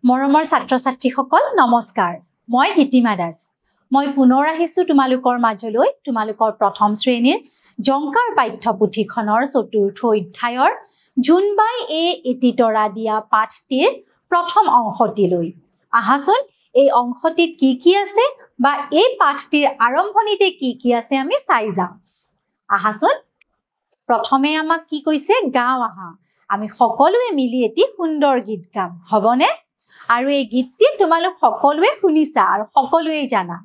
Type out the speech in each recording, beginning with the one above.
মৰমৰ ছাত্ৰ-ছাত্ৰীসকল নমস্কাৰ মই গীতিমা দাস মই পুনৰ আহিছো তোমালোকৰ মাজলৈ তোমালোকৰ প্ৰথম শ্ৰেণীৰ জংকাৰ পাঠ্যপুথিখনৰ চতুৰ্থ অধ্যায়ৰ জুনবাই এটি তৰা দিয়া পাঠটিৰ প্ৰথম অংশটিলৈ আহাচোন এই অংশটিত কি আছে বা এই পাঠটিৰ আৰম্ভণিতে কি আছে আমি চাই যাম আহাচোন প্ৰথমে আমাক কি কৈছে গাও আহা আমি সকলোৱে মিলি এটি সুন্দৰ গীত গাম হবনে আৰু এই গীতটি তোমালোক সকলোৱে শুনিছা আৰু সকলোৱে জানা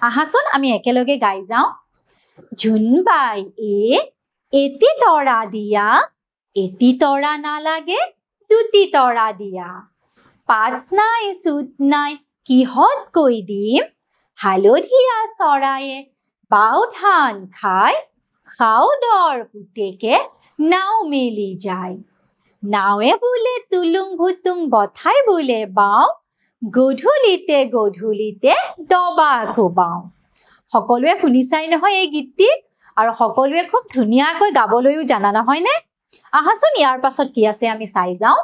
আহাচোন আমি একেলগে গাই যাওঁ জুনবাই এটি তৰা দিয়া এটি তৰা নালাগে দুটি তৰা দিয়া পাত নাই সুত নাই কিহত কৈ দিম হালধীয়া চৰায়ে বাও ধান খায় খাউদৰ পুতেকে নাও মেলি যায় নাৱে বোলে তুলুং ভুতুং বথাই বোলে বাও গধূলিতে গধূলিতে দবা কোবাও সকলোৱে শুনিছাই নহয় এই গীতটি আৰু সকলোৱে খুব ধুনীয়াকৈ গাবলৈও জানা নহয়নে আহাচোন ইয়াৰ পাছত কি আছে আমি চাই যাওঁ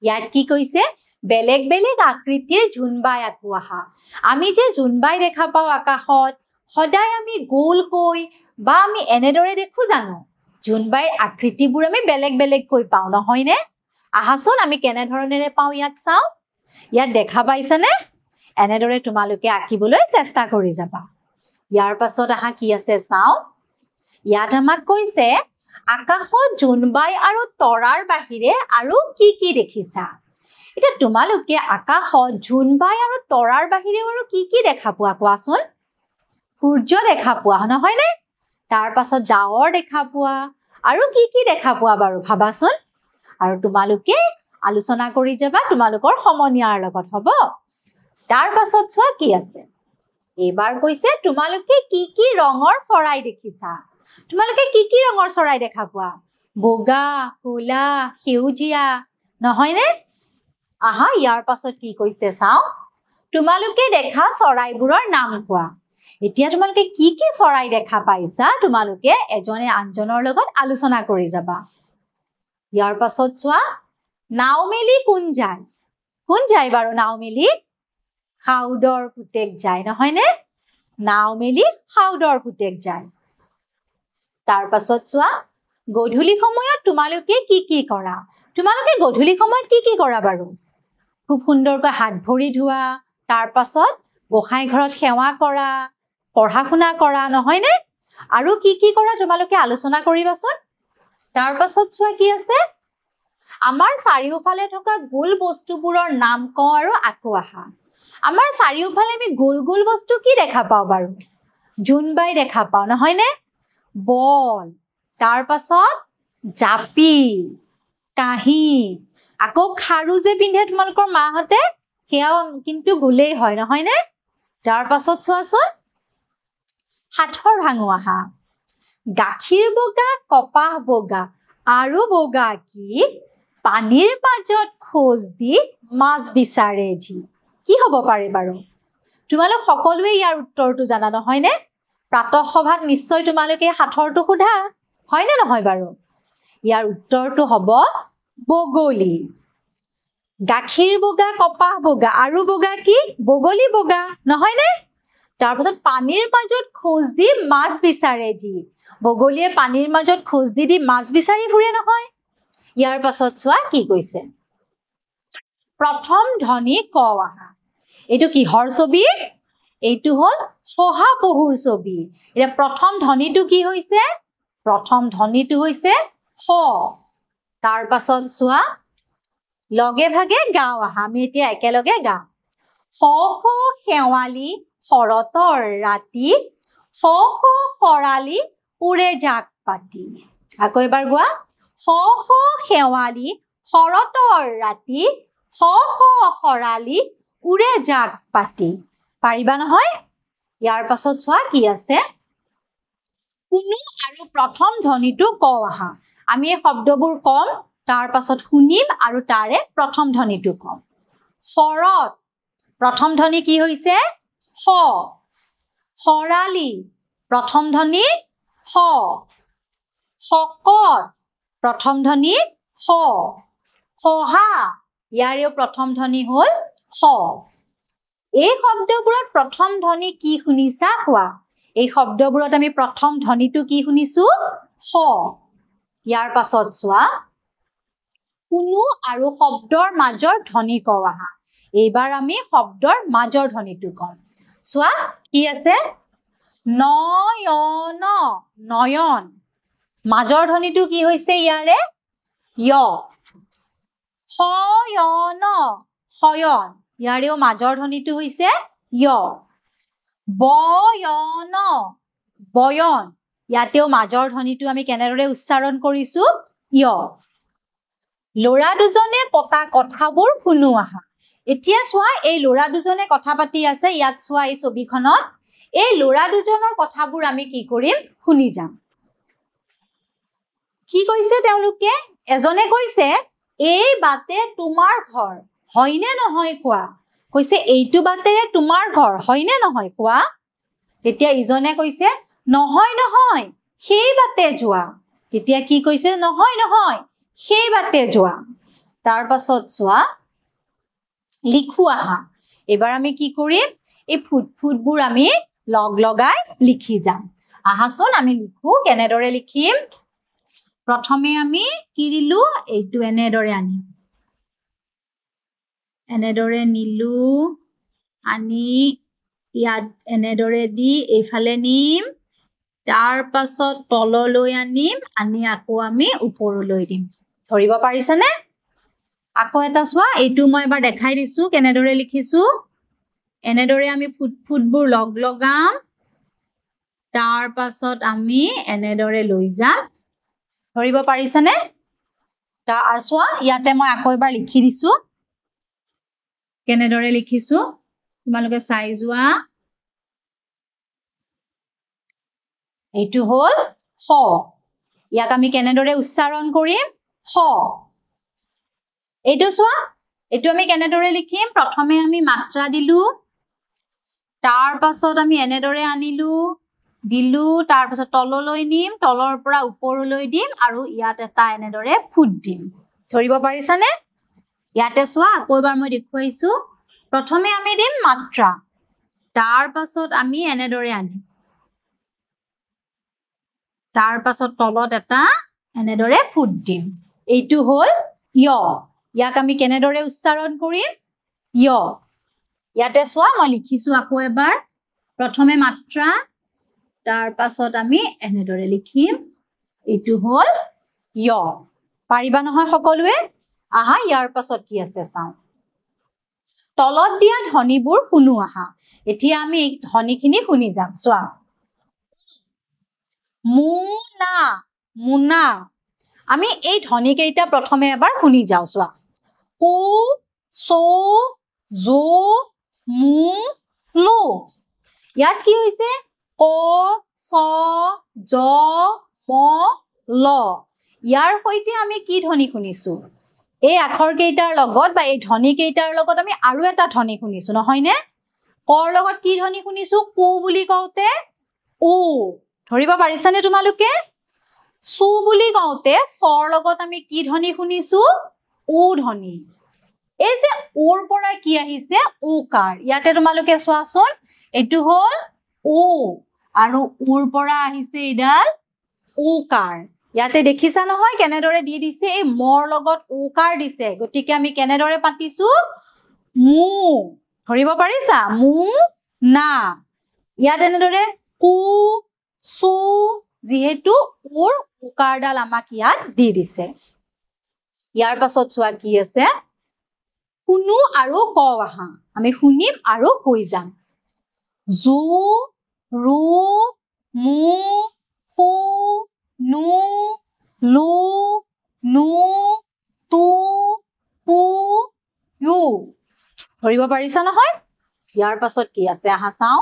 ইয়াত কি কৈছে বেলেগ বেলেগ আকৃতিৰ জুনবাই আকো আহা আমি যে জুনবাই দেখা পাওঁ আকাশত সদায় আমি গোলকৈ বা আমি এনেদৰে দেখো জানো জুনবাইৰ আকৃতিবোৰ আমি বেলেগ বেলেগ কৈ পাওঁ নহয়নে আহাচোন আমি কেনে ধৰণেৰে পাওঁ ইয়াক চাওঁ ইয়াত দেখা পাইছানে এনেদৰে তোমালোকে আঁকিবলৈ চেষ্টা কৰি যাবা ইয়াৰ পাছত আহা কি আছে চাওঁ ইয়াত আমাক কৈছে আকাশত জুনবাই আৰু তৰাৰ বাহিৰে আৰু কি দেখিছা এটা তোমালোকে আকাশত জুনবাই আৰু তৰাৰ বাহিৰে আৰু কি দেখা পোৱা কোৱাচোন সূৰ্য দেখা পোৱা নহয়নে তাৰ পাছত ডাৱৰ দেখা পোৱা আৰু কি দেখা পোৱা বাৰু ভাবাচোন আৰু তোমালোকে আলোচনা কৰি যাবা তোমালোকৰ সমনীয়াৰ লগত হ'ব তাৰ পাছত চোৱা কি আছে এবাৰ কৈছে তোমালোকে কি ৰঙৰ চৰাই দেখিছা তোমালোকে কি ৰঙৰ চৰাই দেখা পোৱা বগা ক'লা সেউজীয়া নহয়নে আহা ইয়াৰ পাছত কি কৈছে চাওঁ তোমালোকে দেখা চৰাইবোৰৰ নাম কোৱা এতিয়া তোমালোকে কি চৰাই দেখা পাইছা তোমালোকে এজনে আনজনৰ লগত আলোচনা কৰি যাবা ইয়াৰ পাছত চোৱা নাও মেলি কোন যায় বাৰু নাও মেলি খাউদৰ পুতেক যায় নহয়নে নাও মেলি খাউদৰ পুতেক যায় তাৰ পাছত চোৱা গধূলি সময়ত তোমালোকে কি কৰা তোমালোকে গধূলি সময়ত কি কৰা বাৰু খুব সুন্দৰকৈ হাত ভৰি ধোৱা তাৰ পাছত গোসাঁই ঘৰত সেৱা কৰা পঢ়া শুনা কৰা নহয়নে আৰু কি কৰা তোমালোকে আলোচনা কৰিবাচোন তাৰ পাছত চোৱা কি আছে আমাৰ চাৰিওফালে থকা গোল বস্তুবোৰৰ নাম কওঁ আৰু আকো আহা আমাৰ চাৰিওফালে আমি গোল বস্তু কি দেখা পাওঁ বাৰু জুনবাই দেখা পাওঁ নহয়নে বল তাৰ পাছত জাপি কাহি আকৌ খাৰু যে পিন্ধে তোমালোকৰ মাহঁতে সেয়াও কিন্তু গোলেই হয় নহয়নে তাৰ পাছত চোৱাচোন হাতৰ ভাঙো আহা গাখীৰ বগা কপাহ বগা আৰু বগা কি পানীৰ মাজত খোজ দি মাছ বিচাৰে যি কি হ'ব পাৰে বাৰু তোমালোক সকলোৱে ইয়াৰ উত্তৰটো জানা নহয়নে প্ৰাতঃ সভাত নিশ্চয় তোমালোকে সাঁথৰটো সোধা হয়নে নহয় বাৰু ইয়াৰ উত্তৰটো হ'ব বগলী গাখীৰ বগা কপাহ বগা আৰু বগা কি বগলী বগা নহয়নে তাৰপিছত পানীৰ মাজত খোজ দি মাছ বিচাৰে যি বগলীয়ে পানীৰ মাজত খোজ দি মাছ বিচাৰি ফুৰে নহয় ইয়াৰ পাছত চোৱা কি কৈছে প্ৰথম ধ্বনি ক আহা এইটো কিহৰ ছবি এইটো হ'ল শহাপহুৰ ছবি এতিয়া প্ৰথম ধ্বনিটো কি হৈছে প্ৰথম ধ্বনিটো হৈছে শ তাৰ পাছত চোৱা লগে ভাগে গাও আহা আমি এতিয়া একেলগে গাওঁ শ শেৱালি শৰতৰ ৰাতি শ শৰালি উৰে জাক পাতি আকৌ এবাৰ গোৱা শ শেৱালি শৰতৰ ৰাতি শ শৰালি উৰে জাক পাতি পাৰিবা নহয় ইয়াৰ পাছত চোৱা কি আছে কোনো আৰু প্ৰথম ধ্বনিটো ক আহা আমি এই শব্দবোৰ কম তাৰ পাছত শুনিম আৰু তাৰে প্ৰথম ধ্বনিটো কম শৰৎ প্ৰথম ধ্বনি কি হৈছে শ শৰালি প্ৰথম ধ্বনি শ শকত প্ৰথম ধ্বনি শ শহা ইয়াৰেও প্ৰথম ধ্বনি হ'ল স এই শব্দবোৰত প্ৰথম ধ্বনি কি শুনিছা কোৱা এই শব্দবোৰত আমি প্ৰথম ধ্বনিটো কি শুনিছো স ইয়াৰ পাছত চোৱা কোনো আৰু শব্দৰ মাজৰ ধ্বনি কওঁ আহা এইবাৰ আমি শব্দৰ মাজৰ ধ্বনিটো কম চোৱা কি আছে নয়ন নয়ন মাজৰ ধ্বনিটো কি হৈছে ইয়াৰে য় শয়ন শয়ন ইয়াৰেও মাজৰ ধ্বনিটো হৈছে য় বয়ন বয়ন ইয়াতেও মাজৰ ধ্বনিটো আমি কেনেদৰে উচ্চাৰণ কৰিছো য় ল'ৰা দুজনে পতা কথাবোৰ শুনো আহা এতিয়া চোৱা এই ল'ৰা দুজনে কথা পাতি আছে ইয়াত চোৱা এই ছবিখনত এই ল'ৰা দুজনৰ কথাবোৰ আমি কি কৰিম শুনি যাম কি কৈছে তেওঁলোকে এজনে কৈছে এই বাটে তোমাৰ ঘৰ হয়নে নহয় কোৱা কৈছে এইটো বাটেৰে তোমাৰ ঘৰ হয়নে নহয় কোৱা তেতিয়া ইজনে কৈছে নহয় নহয় সেই বাটে যোৱা তেতিয়া কি কৈছে নহয় নহয় সেই বাটে যোৱা তাৰ পাছত চোৱা লিখু আহা এবাৰ আমি কি কৰিম এই ফুটফুটবোৰ আমি লগ লগাই লিখি যাম আহাচোন আমি লিখো কেনেদৰে লিখিম প্ৰথমে আমি কি দিলো এইটো এনেদৰে আনিম এনেদৰে নিলু আনি ইয়াত এনেদৰে দি এইফালে নিম তাৰ পাছত তললৈ আনিম আনি আকৌ আমি ওপৰলৈ দিম ধৰিব পাৰিছানে আকৌ এটা চোৱা এইটো মই এবাৰ দেখাই দিছো কেনেদৰে লিখিছো এনেদৰে আমি ফুটফুটবোৰ লগ লগাম তাৰ পাছত আমি এনেদৰে লৈ যাম ধৰিব পাৰিছানে তাৰ চোৱা ইয়াতে মই আকৌ এবাৰ লিখি দিছো কেনেদৰে লিখিছো তোমালোকে চাই যোৱা এইটো হ'ল স ইয়াক আমি কেনেদৰে উচ্চাৰণ কৰিম স এইটো চোৱা এইটো আমি কেনেদৰে লিখিম প্ৰথমে আমি মাত্ৰা দিলো তাৰ পাছত আমি এনেদৰে আনিলো দিলো তাৰ পাছত তললৈ নিম তলৰ পৰা ওপৰলৈ দিম আৰু ইয়াত এটা এনেদৰে ফুট দিম ধৰিব পাৰিছানে ইয়াতে চোৱা আকৌ এবাৰ মই দেখুৱাইছো প্ৰথমে আমি দিম মাত্ৰা তাৰ পাছত আমি এনেদৰে আনিম তাৰ পাছত তলত এটা এনেদৰে ফুট দিম এইটো হ'ল য় ইয়াক আমি কেনেদৰে উচ্চাৰণ কৰিম য় ইয়াতে চোৱা মই লিখিছো আকৌ এবাৰ প্ৰথমে মাত্ৰা তাৰ পাছত আমি এনেদৰে লিখিম এইটো হ'ল য় পাৰিবা নহয় সকলোৱে আহা ইয়াৰ পাছত কি আছে চাওঁ তলত দিয়া ধ্বনিবোৰ শুনো আহা এতিয়া আমি এই ধ্বনিখিনি শুনি যাম চোৱা মুনা মুনা আমি এই ধ্বনি কেইটা প্ৰথমে এবাৰ শুনি যাওঁ চোৱা কু সো জো মু লু ইয়াত কি হৈছে ক ছ জ ম ল ইয়াৰ সৈতে আমি কি ধ্বনি শুনিছো এই আখৰ কেইটাৰ লগত বা এই ধ্বনি কেইটাৰ লগত আমি আৰু এটা ধ্বনি শুনিছো নহয়নে কৰ লগত কি ধ্বনি শুনিছো কু বুলি কওঁতে উ ধৰিব পাৰিছানে তোমালোকে সু বুলি কওঁতে চৰ লগত আমি কি ধ্বনি শুনিছো উ ধ্বনি এই যে উৰ পৰা কি আহিছে উকাৰ ইয়াতে তোমালোকে চোৱাচোন এইটো হ'ল উ আৰু উৰ পৰা আহিছে এডাল উকাৰ ইয়াতে দেখিছা নহয় কেনেদৰে দি দিছে এই মৰ লগত উকাৰ দিছে গতিকে আমি কেনেদৰে পাতিছো মু ধৰিব পাৰিছা মু না ইয়াত এনেদৰে কু সু যিহেতু উৰ উকাৰডাল আমাক ইয়াত দি দিছে ইয়াৰ পাছত চোৱা কি আছে শুনো আৰু কওঁ আহা আমি শুনিম আৰু কৈ যাম জু ৰু মু হু নু লু নু তু পু ইউ ধৰিব পাৰিছা নহয় ইয়াৰ পাছত কি আছে আহা চাওঁ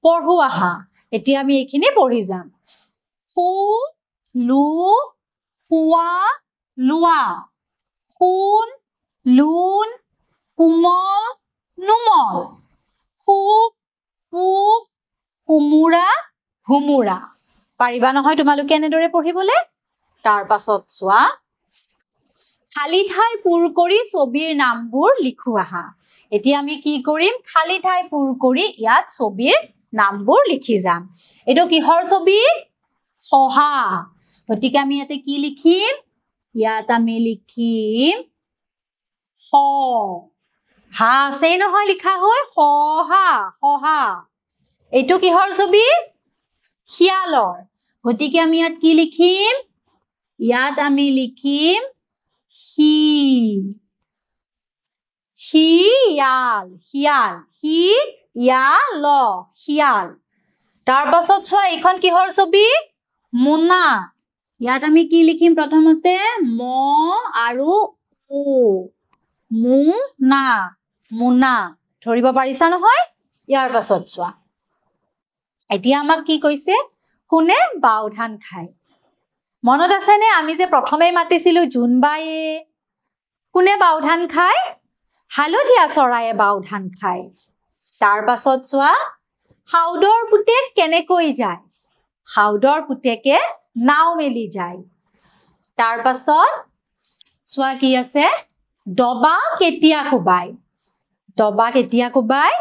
পঢ়ো আহা এতিয়া আমি এইখিনি পঢ়ি যাম হু লু হুৱা লুৱা শুন লুন কোমল নুমল সুপ পুপ কোমোৰা হুমুৰা পাৰিবা নহয় তোমালোকে এনেদৰে পঢ়িবলৈ তাৰ পাছত চোৱা খালি ঠাই পূৰ কৰি ছবিৰ নামবোৰ লিখো আহা এতিয়া আমি কি কৰিম খালি ঠাই পূৰ কৰি ইয়াত ছবিৰ নামবোৰ লিখি যাম এটো কিহৰ ছবি সহা গতিকে আমি ইয়াতে কি লিখিম ইয়াত আমি লিখিম হ হা আছে নহয় লিখা হয় সহা সহা এটো কিহৰ ছবি শিয়ালৰ গতিকে আমি ইয়াত কি লিখিম ইয়াত আমি লিখিম শিয়াল শিয়াল শিয়াল শিয়াল তাৰ পাছত চোৱা এইখন কিহৰ ছবি মোনা ইয়াত আমি কি লিখিম প্ৰথমতে ম আৰু উ মুনা মুনা ধৰিব পাৰিছা নহয় ইয়াৰ পাছত চোৱা এতিয়া আমাক কি কৈছে কোনে বাও ধান খায় মনত আছে নে আমি যে প্ৰথমে মাতিছিলো জুনবায়ে কোনে বাও ধান খায় হালধীয়া চৰায়ে বাও ধান খায় তাৰ পাছত চোৱা হাউদৰ পুতেক কেনেকৈ যায় হাউদৰ পুতেকে নাও মেলি যায় তাৰ পাছত চোৱা কি আছে ডবা কেতিয়া কোবাই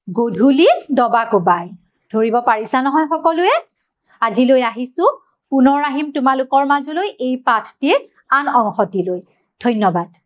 গধূলি ডবা কোবাই ধৰিব পাৰিছা নহয় সকলোৱে আজিলৈ আহিছো পুনৰ আহিম তোমালোকৰ মাজলৈ এই পাঠটিৰ আন অংশটিলৈ ধন্যবাদ